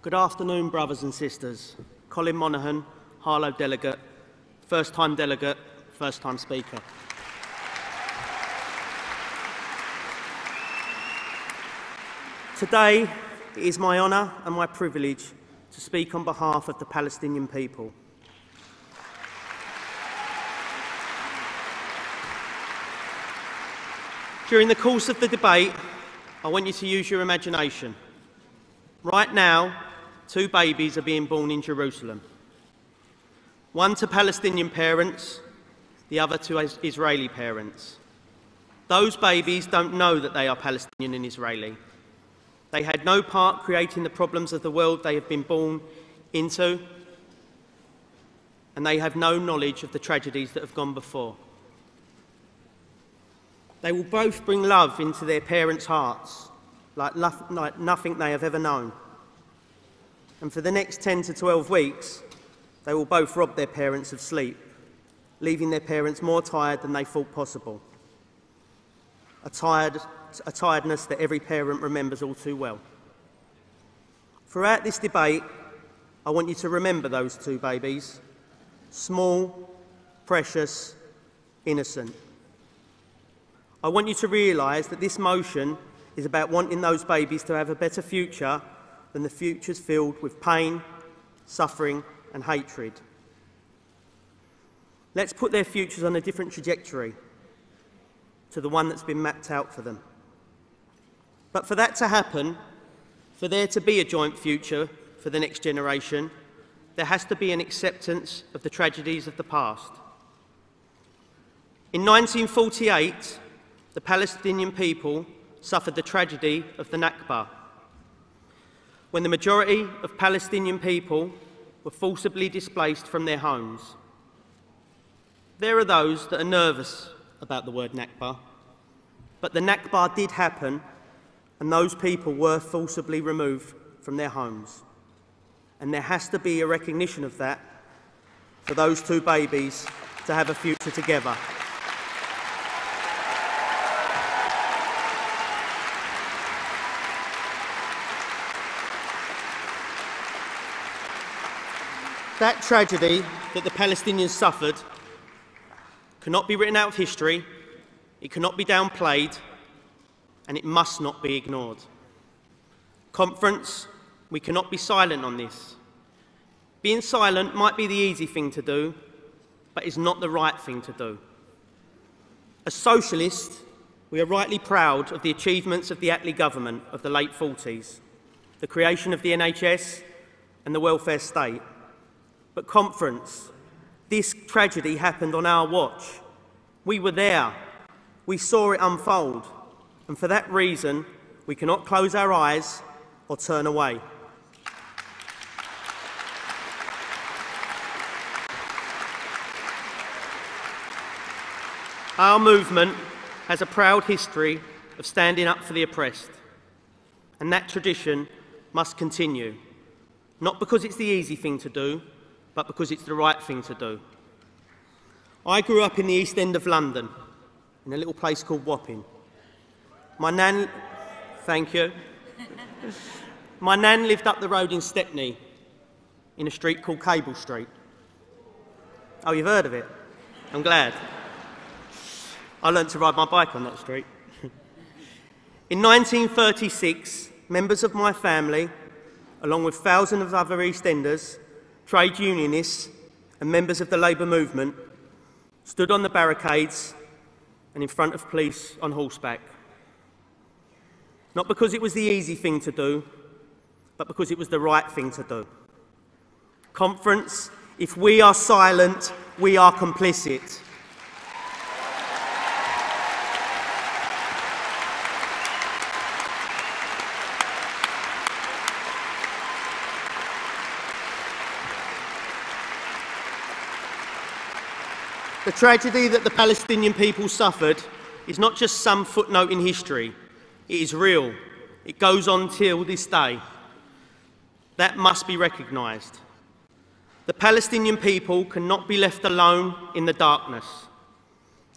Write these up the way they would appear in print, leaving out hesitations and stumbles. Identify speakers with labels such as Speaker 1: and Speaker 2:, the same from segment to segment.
Speaker 1: Good afternoon, brothers and sisters. Colin Monehen, Harlow delegate, first-time delegate, first-time speaker. Today, it is my honour and my privilege to speak on behalf of the Palestinian people. During the course of the debate, I want you to use your imagination. Right now, 2 babies are being born in Jerusalem. One to Palestinian parents, the other to Israeli parents. Those babies don't know that they are Palestinian and Israeli. They had no part creating the problems of the world they have been born into, and they have no knowledge of the tragedies that have gone before. They will both bring love into their parents' hearts, like nothing they have ever known. And for the next 10 to 12 weeks, they will both rob their parents of sleep, leaving their parents more tired than they thought possible. A tiredness that every parent remembers all too well. Throughout this debate, I want you to remember those 2 babies, small, precious, innocent. I want you to realise that this motion is about wanting those babies to have a better future than the futures filled with pain, suffering and hatred. Let's put their futures on a different trajectory to the one that's been mapped out for them. But for that to happen, for there to be a joint future for the next generation, there has to be an acceptance of the tragedies of the past. In 1948, the Palestinian people suffered the tragedy of the Nakba, when the majority of Palestinian people were forcibly displaced from their homes. There are those that are nervous about the word Nakba, but the Nakba did happen, and those people were forcibly removed from their homes. And there has to be a recognition of that for those 2 babies to have a future together. That tragedy that the Palestinians suffered cannot be written out of history, it cannot be downplayed, and it must not be ignored. Conference, we cannot be silent on this. Being silent might be the easy thing to do, but is not the right thing to do. As socialists, we are rightly proud of the achievements of the Attlee government of the late 40s, the creation of the NHS and the welfare state. But conference, this tragedy happened on our watch. We were there. We saw it unfold. And for that reason, we cannot close our eyes or turn away. Our movement has a proud history of standing up for the oppressed. And that tradition must continue. Not because it's the easy thing to do, but because it's the right thing to do. I grew up in the East End of London, in a little place called Wapping. Thank you. My nan lived up the road in Stepney, in a street called Cable Street. Oh, you've heard of it? I'm glad. I learnt to ride my bike on that street. In 1936, members of my family, along with thousands of other East Enders, trade unionists and members of the labour movement, stood on the barricades and in front of police on horseback. Not because it was the easy thing to do, but because it was the right thing to do. Conference, if we are silent, we are complicit. The tragedy that the Palestinian people suffered is not just some footnote in history. It is real. It goes on till this day. That must be recognised. The Palestinian people cannot be left alone in the darkness.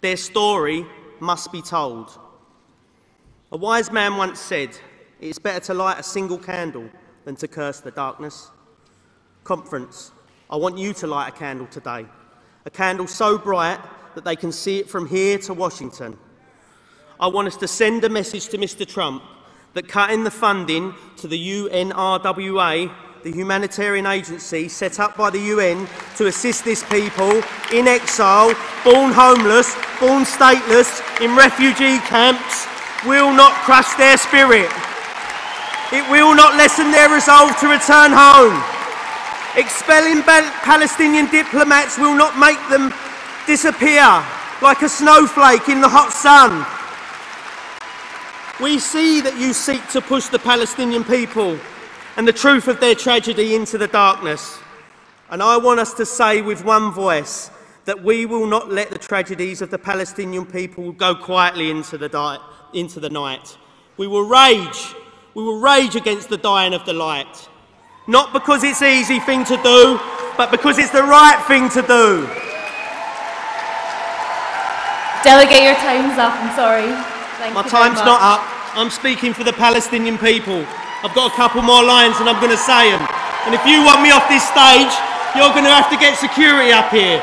Speaker 1: Their story must be told. A wise man once said, "It is better to light a single candle than to curse the darkness. Conference, I want you to light a candle today, a candle so bright that they can see it from here to Washington. I want us to send a message to Mr. Trump that cutting the funding to the UNRWA, the humanitarian agency set up by the UN to assist these people in exile, born homeless, born stateless, in refugee camps, will not crush their spirit. It will not lessen their resolve to return home. Expelling Palestinian diplomats will not make them disappear like a snowflake in the hot sun. We see that you seek to push the Palestinian people and the truth of their tragedy into the darkness. And I want us to say with one voice that we will not let the tragedies of the Palestinian people go quietly into the night. We will rage against the dying of the light. Not because it's an easy thing to do, but because it's the right thing to do.
Speaker 2: Delegate, your time's up, I'm sorry.
Speaker 1: My time's not up. I'm speaking for the Palestinian people. I've got a couple more lines and I'm going to say them. And if you want me off this stage, you're going to have to get security up here.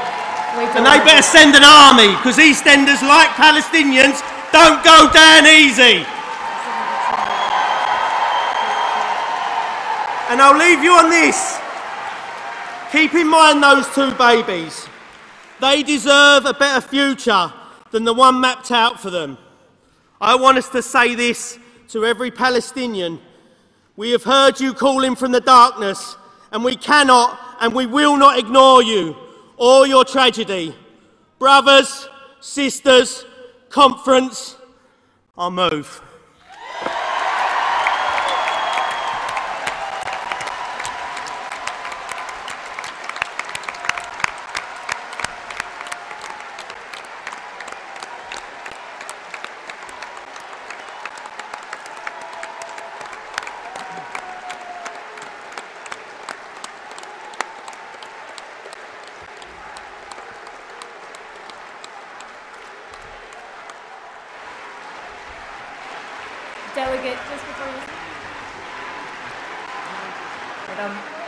Speaker 1: And they better send an army, because EastEnders, like Palestinians, don't go down easy. And I'll leave you on this. Keep in mind those two babies. They deserve a better future than the one mapped out for them. I want us to say this to every Palestinian. We have heard you calling from the darkness, and we cannot and we will not ignore you or your tragedy. Brothers, sisters, conference, I'll move.
Speaker 2: Delegate, just before you... We're done.